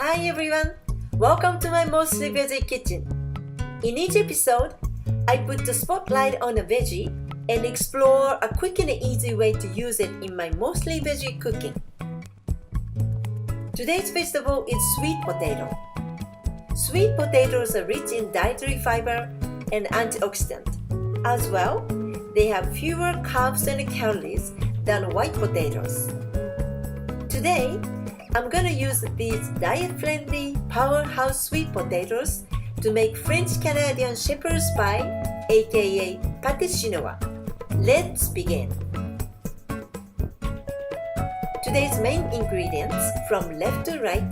Hi everyone! Welcome to my mostly veggie kitchen. In each episode, I put the spotlight on a veggie and explore a quick and easy way to use it in my mostly veggie cooking. Today's vegetable is sweet potato. Sweet potatoes are rich in dietary fiber and antioxidant. As well, they have fewer carbs and calories than white potatoes. Today, I'm gonna use these diet-friendly powerhouse sweet potatoes to make French-Canadian shepherd's pie, AKA Pâté chinois. Let's begin. Today's main ingredients from left to right: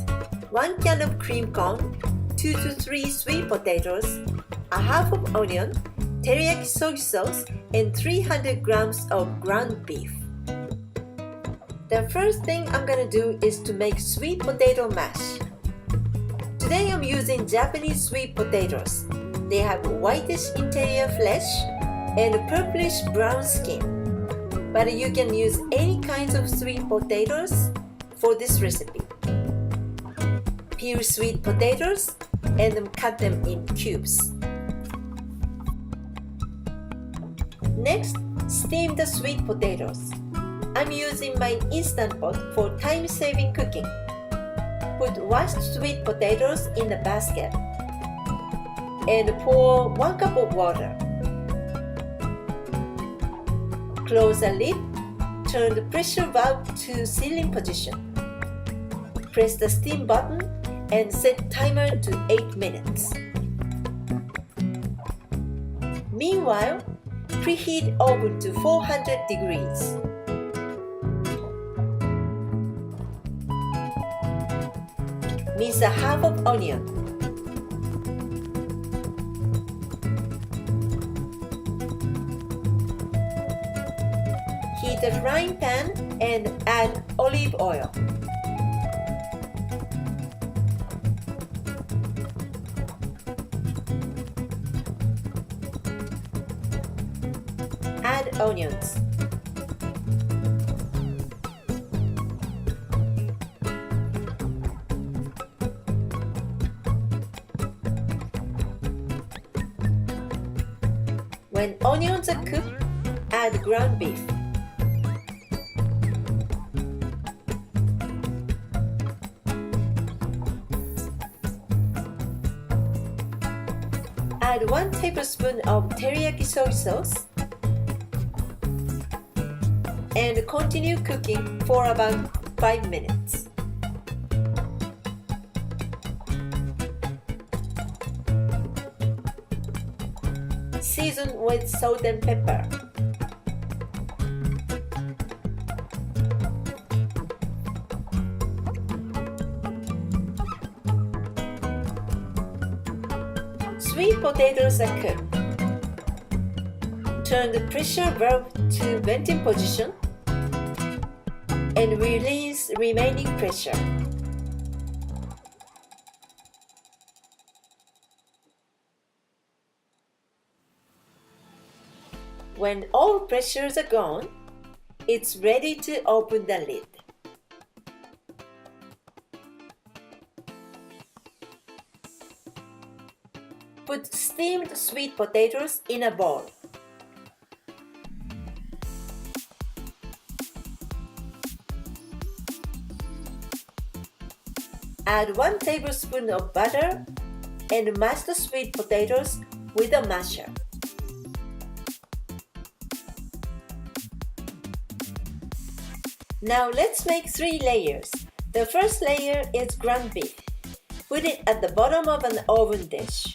1 can of cream corn, 2 to 3 sweet potatoes, a half of onion, teriyaki soy sauce, and 300 grams of ground beef. The first thing I'm gonna do is to make sweet potato mash. Today I'm using Japanese sweet potatoes. They have whitish interior flesh and purplish brown skin. But you can use any kinds of sweet potatoes for this recipe. Peel sweet potatoes and cut them in cubes. Next, steam the sweet potatoes. I'm using my Instant Pot for time-saving cooking. Put washed sweet potatoes in the basket and pour 1 cup of water. Close the lid, turn the pressure valve to sealing position. Press the steam button and set timer to 8 minutes. Meanwhile, preheat oven to 400 degrees. Mince a half of onion. Heat a frying pan and add olive oil. Add onions. When onions are cooked, add ground beef. Add 1 tablespoon of teriyaki soy sauce and continue cooking for about 5 minutes. Season with salt and pepper. Sweet potatoes are cooked. Turn the pressure valve to venting position and release remaining pressure. When all pressures are gone, it's ready to open the lid. Put steamed sweet potatoes in a bowl. Add 1 tablespoon of butter and mash the sweet potatoes with a masher. Now let's make 3 layers. The first layer is ground beef. Put it at the bottom of an oven dish.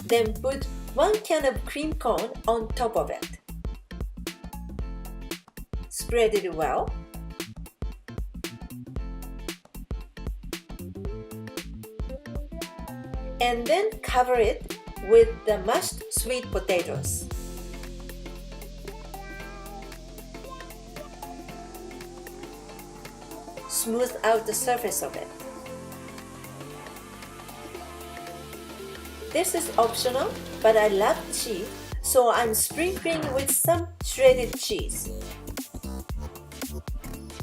Then put 1 can of cream corn on top of it. Spread it well. And then cover it with the mashed sweet potatoes. Smooth out the surface of it. This is optional, but I love cheese, so I'm sprinkling with some shredded cheese.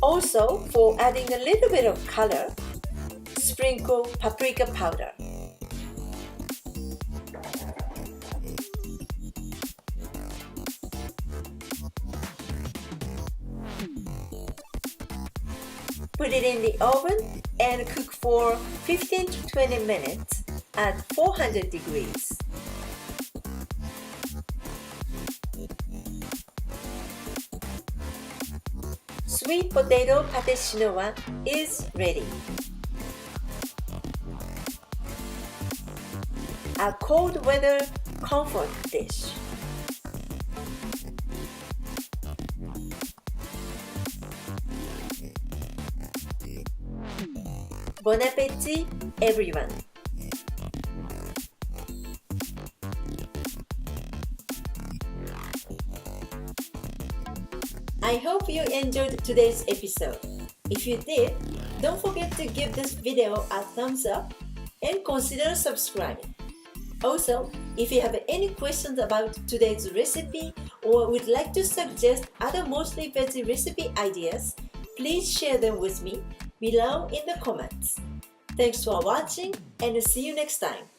Also, for adding a little bit of color, sprinkle paprika powder. Put it in the oven and cook for 15 to 20 minutes at 400 degrees. Sweet potato pâté chinois is ready. A cold weather comfort dish. Bon appétit, everyone! I hope you enjoyed today's episode. If you did, don't forget to give this video a thumbs up and consider subscribing. Also, if you have any questions about today's recipe or would like to suggest other mostly veggie recipe ideas, please share them with me below in the comments. Thanks for watching and see you next time.